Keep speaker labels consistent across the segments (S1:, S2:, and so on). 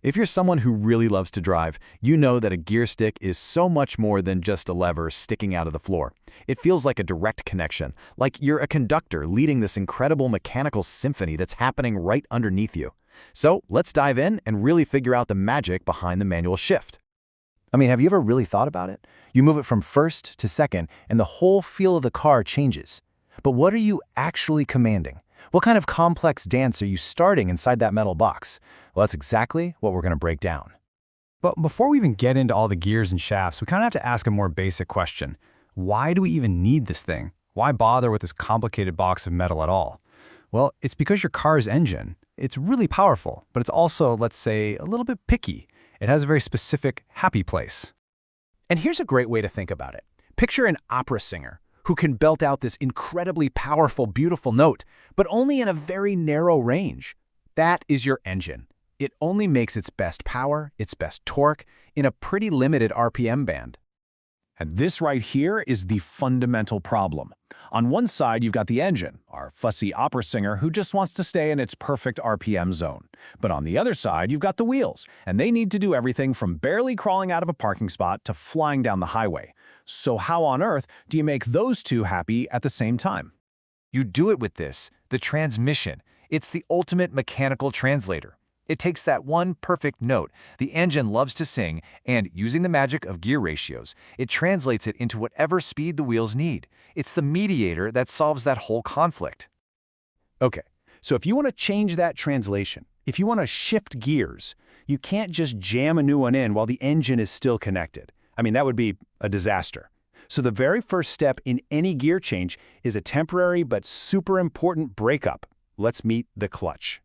S1: If you're someone who really loves to drive, you know that a gear stick is so much more than just a lever sticking out of the floor. It feels like a direct connection, like you're a conductor leading this incredible mechanical symphony that's happening right underneath you. So let's dive in and really figure out the magic behind the manual shift.
S2: I mean, have you ever really thought about it? You move it from first to second, and the whole feel of the car changes. But what are you actually commanding? What kind of complex dance are you starting inside that metal box? Well, that's exactly what we're going to break down.
S3: But before we even get into all the gears and shafts, we kind of have to ask a more basic question. Why do we even need this thing? Why bother with this complicated box of metal at all? Well, it's because your car's engine, it's really powerful, but it's also, let's say, a little bit picky. It has a very specific happy place.
S4: And here's a great way to think about it. Picture an opera singer who can belt out this incredibly powerful, beautiful note, but only in a very narrow range. That is your engine. It only makes its best power, its best torque, in a pretty limited RPM band.
S5: And this right here is the fundamental problem. On one side, you've got the engine, our fussy opera singer who just wants to stay in its perfect RPM zone. But on the other side, you've got the wheels, and they need to do everything from barely crawling out of a parking spot to flying down the highway. So how on earth do you make those two happy at the same time?
S2: You do it with this, the transmission. It's the ultimate mechanical translator. It takes that one perfect note the engine loves to sing, and using the magic of gear ratios, it translates it into whatever speed the wheels need. It's the mediator that solves that whole conflict.
S4: Okay, so if you want to change that translation, if you want to shift gears, you can't just jam a new one in while the engine is still connected. I mean, that would be a disaster. So the very first step in any gear change is a temporary but super important breakup. Let's meet the clutch.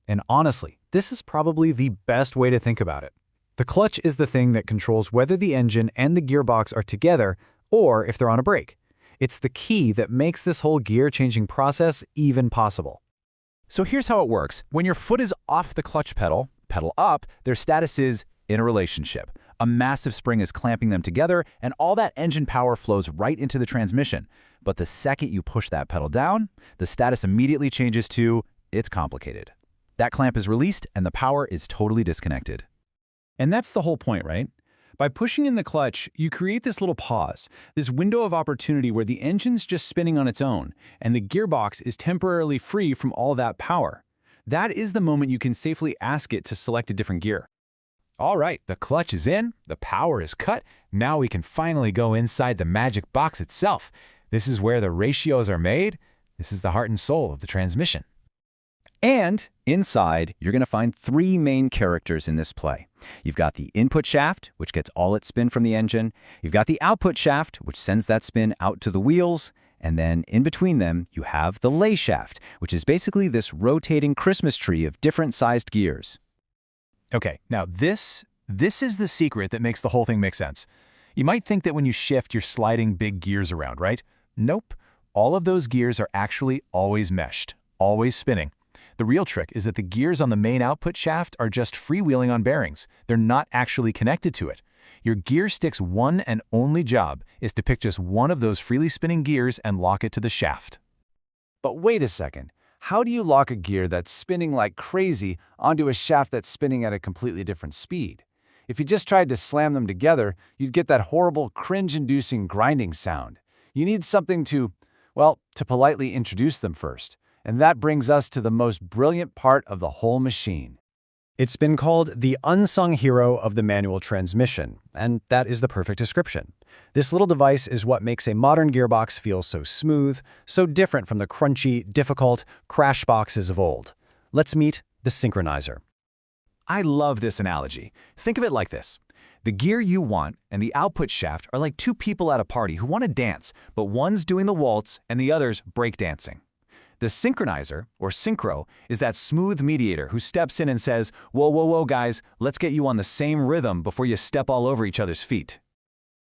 S3: And honestly, this is probably the best way to think about it. The clutch is the thing that controls whether the engine and the gearbox are together or if they're on a brake. It's the key that makes this whole gear-changing process even possible.
S1: So here's how it works. When your foot is off the clutch pedal, pedal up, their status is in a relationship. A massive spring is clamping them together, and all that engine power flows right into the transmission. But the second you push that pedal down, the status immediately changes to it's complicated. That clamp is released, and the power is totally disconnected.
S4: And that's the whole point, right? By pushing in the clutch, you create this little pause, this window of opportunity where the engine's just spinning on its own, and the gearbox is temporarily free from all that power. That is the moment you can safely ask it to select a different gear.
S1: All right, the clutch is in, the power is cut, now we can finally go inside the magic box itself. This is where the ratios are made. This is the heart and soul of the transmission.
S2: And inside, you're going to find three main characters in this play. You've got the input shaft, which gets all its spin from the engine. You've got the output shaft, which sends that spin out to the wheels. And then in between them, you have the lay shaft, which is basically this rotating Christmas tree of different sized gears.
S1: Okay, now this is the secret that makes the whole thing make sense. You might think that when you shift, you're sliding big gears around, right? Nope. All of those gears are actually always meshed, always spinning. The real trick is that the gears on the main output shaft are just freewheeling on bearings. They're not actually connected to it. Your gear stick's one and only job is to pick just one of those freely spinning gears and lock it to the shaft.
S2: But wait a second. How do you lock a gear that's spinning like crazy onto a shaft that's spinning at a completely different speed? If you just tried to slam them together, you'd get that horrible, cringe-inducing grinding sound. You need something to politely introduce them first. And that brings us to the most brilliant part of the whole machine.
S6: It's been called the unsung hero of the manual transmission, and that is the perfect description. This little device is what makes a modern gearbox feel so smooth, so different from the crunchy, difficult crash boxes of old. Let's meet the Synchronizer.
S1: I love this analogy. Think of it like this. The gear you want and the output shaft are like two people at a party who want to dance, but one's doing the waltz and the other's breakdancing. The synchronizer, or synchro, is that smooth mediator who steps in and says, whoa, whoa, whoa, guys, let's get you on the same rhythm before you step all over each other's feet.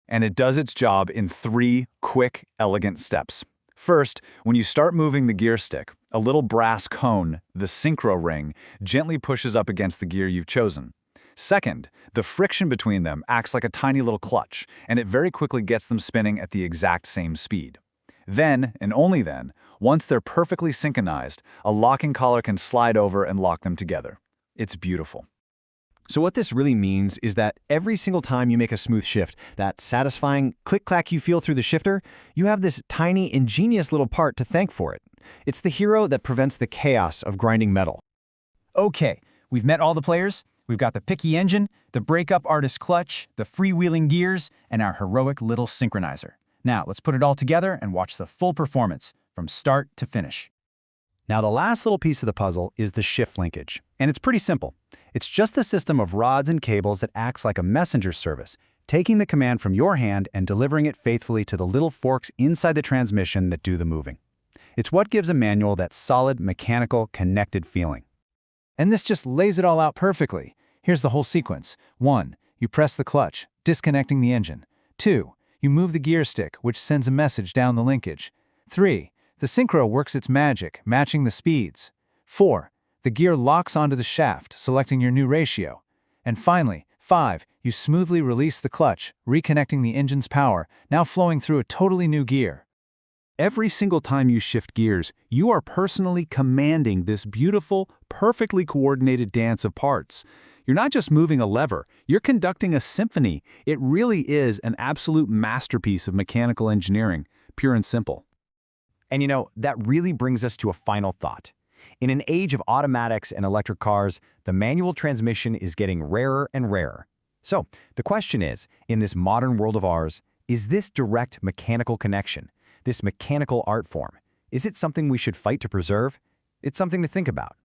S5: And it does its job in 3 quick, elegant steps. First, when you start moving the gear stick, a little brass cone, the synchro ring, gently pushes up against the gear you've chosen. Second, the friction between them acts like a tiny little clutch, and it very quickly gets them spinning at the exact same speed. Then, and only then, once they're perfectly synchronized, a locking collar can slide over and lock them together. It's beautiful.
S6: So what this really means is that every single time you make a smooth shift, that satisfying click-clack you feel through the shifter, you have this tiny, ingenious little part to thank for it. It's the hero that prevents the chaos of grinding metal.
S3: Okay, we've met all the players. We've got the picky engine, the breakup artist clutch, the freewheeling gears, and our heroic little synchronizer. Now, let's put it all together and watch the full performance from start to finish.
S2: Now, the last little piece of the puzzle is the shift linkage, and it's pretty simple. It's just a system of rods and cables that acts like a messenger service, taking the command from your hand and delivering it faithfully to the little forks inside the transmission that do the moving. It's what gives a manual that solid, mechanical, connected feeling.
S1: And this just lays it all out perfectly. Here's the whole sequence. 1. You press the clutch, disconnecting the engine. 2. You move the gear stick, which sends a message down the linkage. 3. The synchro works its magic, matching the speeds. 4. The gear locks onto the shaft, selecting your new ratio. And finally, 5. You smoothly release the clutch, reconnecting the engine's power, now flowing through a totally new gear.
S4: Every single time you shift gears, you are personally commanding this beautiful, perfectly coordinated dance of parts. You're not just moving a lever, you're conducting a symphony. It really is an absolute masterpiece of mechanical engineering, pure and simple.
S6: And you know, that really brings us to a final thought. In an age of automatics and electric cars, the manual transmission is getting rarer and rarer. So, the question is, in this modern world of ours, is this direct mechanical connection, this mechanical art form, is it something we should fight to preserve? It's something to think about.